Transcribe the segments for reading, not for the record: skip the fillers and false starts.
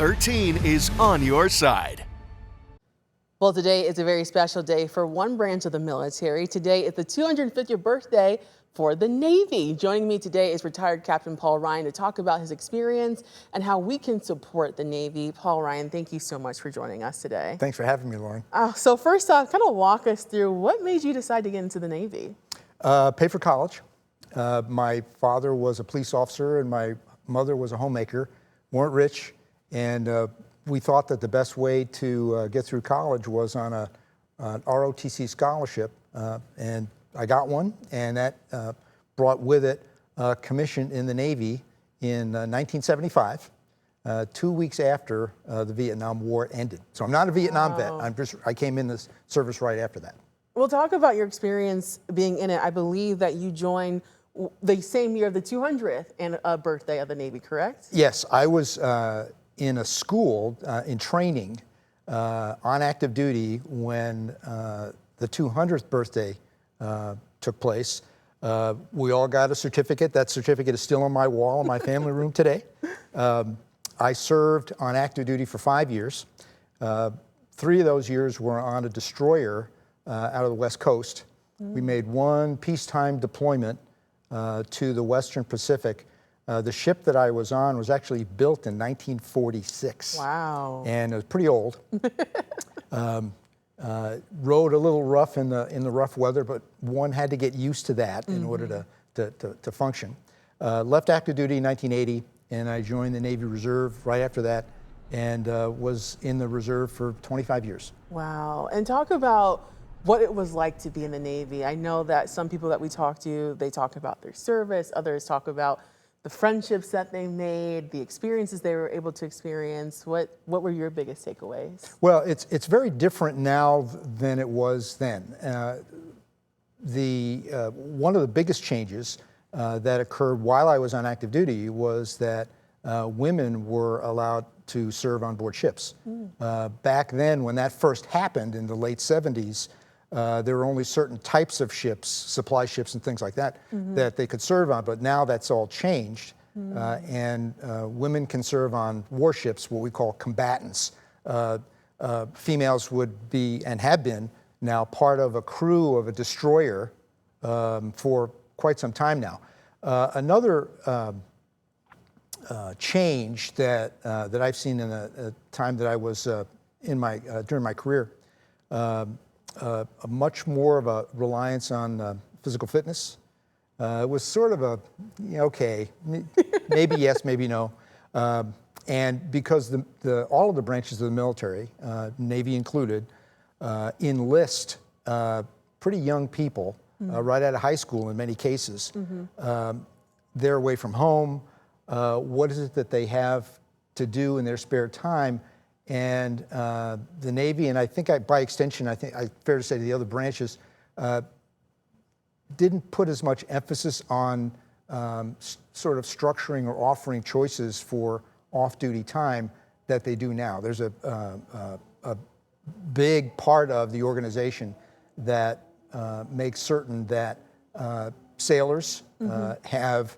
13 is on your side. Well, today is a very special day for one branch of the military. Today is the 250th birthday for the Navy. Joining me today is retired Captain Paul Ryan to talk about his experience and how we can support the Navy. Paul Ryan, thank you so much for joining us today. Thanks for having me, Lauren. So first off, kind of walk us through what made you decide to get into the Navy? Pay for college. My father was a police officer and my mother was a homemaker. Weren't rich, and we thought that the best way to get through college was on an ROTC scholarship, and I got one, and that brought with it a commission in the Navy in 1975, 2 weeks after the Vietnam War ended. So I'm not a Vietnam vet. I came in the service right after that. We'll talk about your experience being in it. I believe that you joined the same year of the 200th birthday of the Navy, correct? Yes, I was in a school in training on active duty when the 200th birthday took place. We all got a certificate. That certificate is still on my wall in my family room today. I served on active duty for 5 years. 3 of those years were on a destroyer out of the West Coast. We made one peacetime deployment to the Western Pacific. The ship that I was on was actually built in 1946. Wow. And it was pretty old. Rode a little rough in the rough weather, but one had to get used to that in order to function. Left active duty in 1980, and I joined the Navy Reserve right after that, and was in the reserve for 25 years. Wow. And talk about what it was like to be in the Navy. I know that some people that we talk to, they talk about their service, others talk about the friendships that they made, the experiences they were able to experience. What were your biggest takeaways? Well, it's very different now than it was then. One of the biggest changes that occurred while I was on active duty was that women were allowed to serve on board ships. Back then, when that first happened in the late 70s, there were only certain types of ships, supply ships and things like that, that they could serve on, but now that's all changed. And women can serve on warships, what we call combatants. Females would be, and have been, now part of a crew of a destroyer for quite some time now. Another change that I've seen in the time that I was during my career, a much more of a reliance on physical fitness. It was sort of a, okay, maybe yes, maybe no. And because all of the branches of the military, Navy included, enlist pretty young people right out of high school in many cases. They're away from home. What is it that they have to do in their spare time? And the Navy, and I think by extension, I think fair to say the other branches, didn't put as much emphasis on sort of structuring or offering choices for off-duty time that they do now. There's a big part of the organization that makes certain that sailors have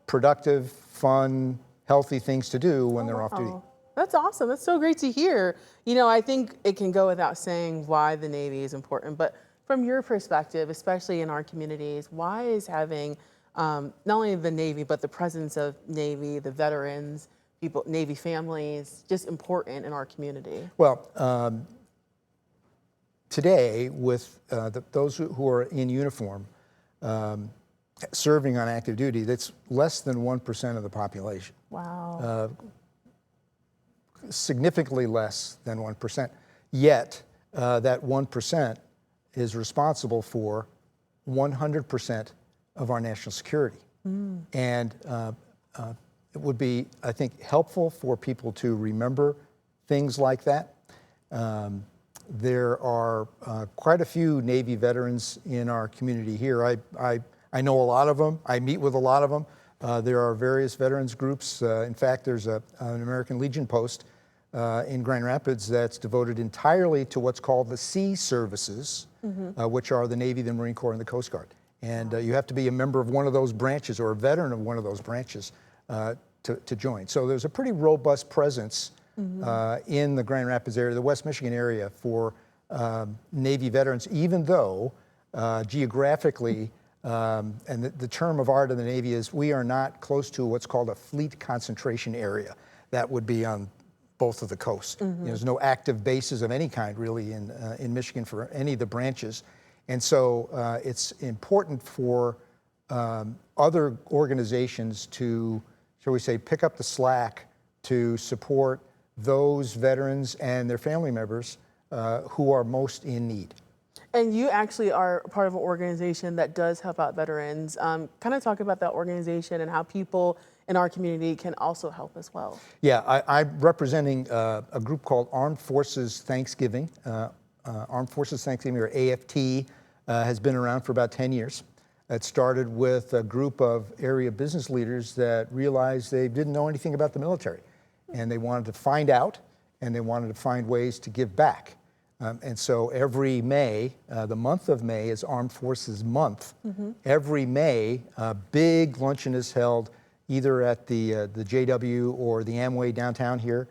productive, fun, healthy things to do when they're off duty. That's awesome. That's so great to hear. I think it can go without saying why the Navy is important, but from your perspective, especially in our communities, why is having not only the Navy, but the presence of Navy, the veterans, people, Navy families, just important in our community? Well, today with those who are in uniform, serving on active duty, that's less than 1% of the population. Wow. Significantly less than 1%. Yet, that 1% is responsible for 100% of our national security. And it would be, I think, helpful for people to remember things like that. There are quite a few Navy veterans in our community here. I know a lot of them. I meet with a lot of them. There are various veterans groups. In fact, there's an American Legion post in Grand Rapids that's devoted entirely to what's called the sea services, which are the Navy, the Marine Corps, and the Coast Guard. And you have to be a member of one of those branches or a veteran of one of those branches to join. So there's a pretty robust presence in the Grand Rapids area, the West Michigan area, for Navy veterans, even though geographically, and the term of art in the Navy is we are not close to what's called a fleet concentration area. That would be on both of the coasts. There's no active bases of any kind really in Michigan for any of the branches. And so it's important for other organizations to, shall we say, pick up the slack to support those veterans and their family members who are most in need. And you actually are part of an organization that does help out veterans. Kind of talk about that organization and how people in our community can also help as well. Yeah, I'm representing a group called Armed Forces Thanksgiving. Armed Forces Thanksgiving, or AFT, has been around for about 10 years. It started with a group of area business leaders that realized they didn't know anything about the military. And they wanted to find out, and they wanted to find ways to give back. And so every May, the month of May is Armed Forces Month. Every May, a big luncheon is held either at the JW or the Amway downtown here.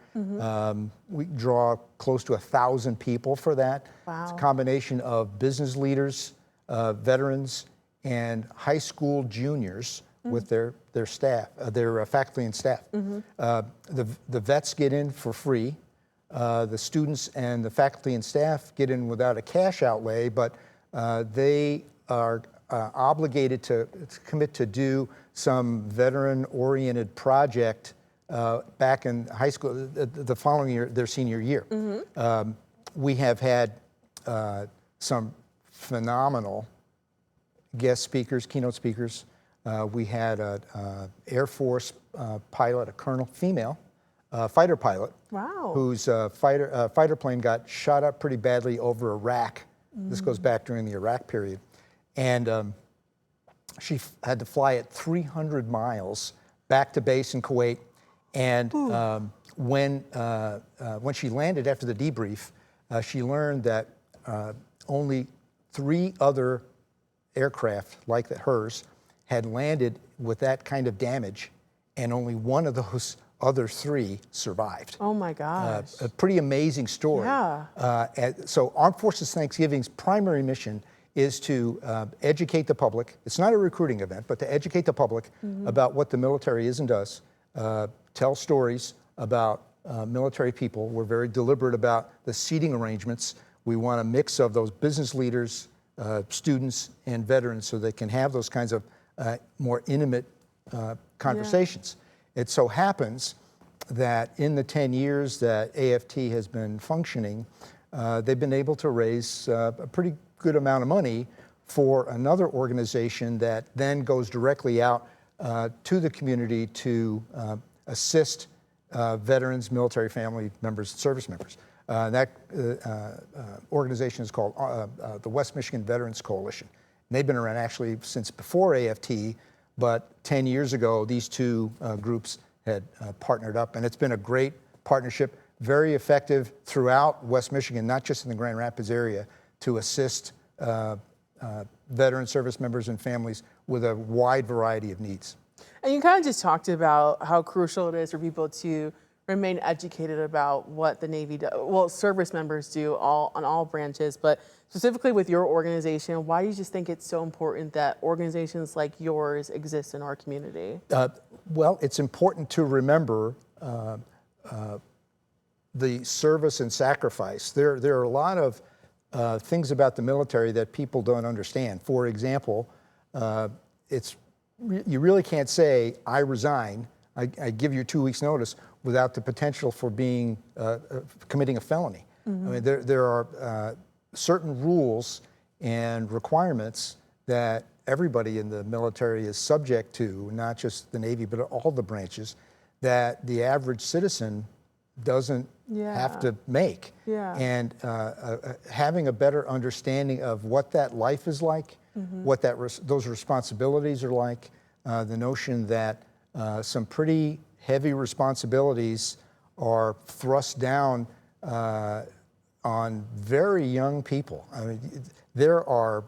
We draw close to 1,000 people for that. Wow. It's a combination of business leaders, veterans, and high school juniors with their staff, their faculty and staff. The vets get in for free. The students and the faculty and staff get in without a cash outlay, but they are obligated to commit to do some veteran-oriented project back in high school, the following year, their senior year. We have had some phenomenal guest speakers, keynote speakers. We had an Air Force pilot, a colonel, female, fighter pilot, Wow. whose fighter plane got shot up pretty badly over Iraq. This goes back during the Iraq period. And she had to fly it 300 miles back to base in Kuwait. And when she landed after the debrief, she learned that only 3 other aircraft like hers had landed with that kind of damage, and only one of those other 3 survived. Oh my gosh. A pretty amazing story. Yeah. So Armed Forces Thanksgiving's primary mission is to educate the public. It's not a recruiting event, but to educate the public about what the military is and does, tell stories about military people. We're very deliberate about the seating arrangements. We want a mix of those business leaders, students, and veterans so they can have those kinds of more intimate conversations. It so happens that in the 10 years that AFT has been functioning, they've been able to raise a pretty good amount of money for another organization that then goes directly out to the community to assist veterans, military family members, service members. That organization is called the West Michigan Veterans Coalition. And they've been around actually since before AFT, but 10 years ago, these 2 groups had partnered up, and it's been a great partnership, very effective throughout West Michigan, not just in the Grand Rapids area, to assist veteran service members and families with a wide variety of needs. And you kind of just talked about how crucial it is for people to remain educated about what the Navy does, well, service members do on all branches, but specifically with your organization, why do you just think it's so important that organizations like yours exist in our community? Well, it's important to remember the service and sacrifice. There are a lot of things about the military that people don't understand. For example, you really can't say, I resign, I give you 2 weeks notice, without the potential for being committing a felony. I mean, there are certain rules and requirements that everybody in the military is subject to, not just the Navy, but all the branches, that the average citizen doesn't have to make. And having a better understanding of what that life is like, what those responsibilities are like, the notion that some pretty heavy responsibilities are thrust down on very young people. I mean, there are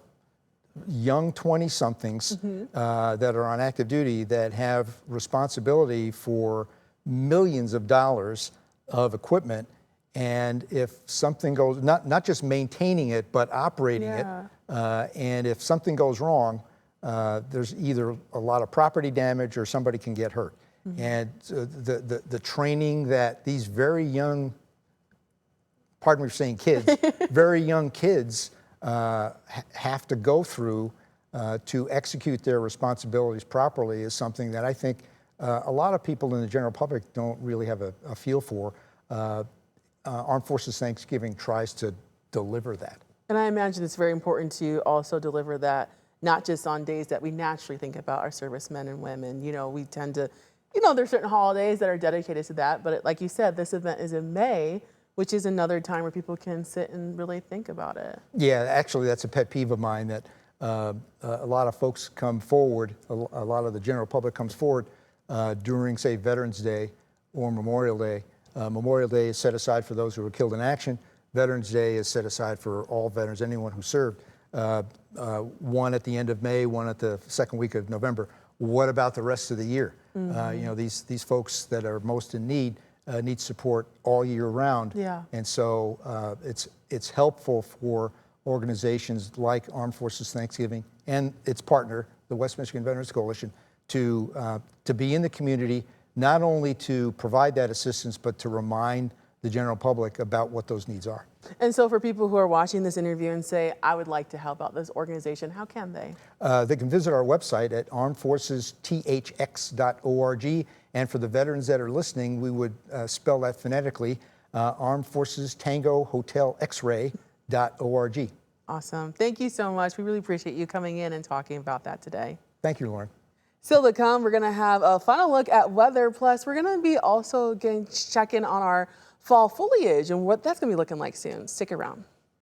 young 20-somethings that are on active duty that have responsibility for millions of dollars of equipment. And if something goes, not just maintaining it, but operating it, and if something goes wrong, there's either a lot of property damage or somebody can get hurt. And the training that these very young, pardon me for saying kids, very young kids have to go through to execute their responsibilities properly is something that I think a lot of people in the general public don't really have a feel for. Armed Forces Thanksgiving tries to deliver that. And I imagine it's very important to also deliver that, not just on days that we naturally think about our servicemen and women. You know, we tend to, there's certain holidays that are dedicated to that, but like you said, this event is in May, which is another time where people can sit and really think about it. Yeah, actually, that's a pet peeve of mine that a lot of folks come forward, a lot of the general public comes forward during, say, Veterans Day or Memorial Day. Memorial Day is set aside for those who were killed in action. Veterans Day is set aside for all veterans, anyone who served. One at the end of May, one at the second week of November. What about the rest of the year? These folks that are most in need need support all year round. Yeah. And so it's helpful for organizations like Armed Forces Thanksgiving and its partner, the West Michigan Veterans Coalition, to be in the community, not only to provide that assistance, but to remind the general public about what those needs are. And so for people who are watching this interview and say, I would like to help out this organization, how can they? They can visit our website at armedforcesthx.org. And for the veterans that are listening, we would spell that phonetically, Armed Forces Tango Hotel X-ray.org. Awesome. Thank you so much. We really appreciate you coming in and talking about that today. Thank you, Lauren. Still to come, we're going to have a final look at weather. Plus, we're going to be also check in on our fall foliage and what that's going to be looking like soon. Stick around.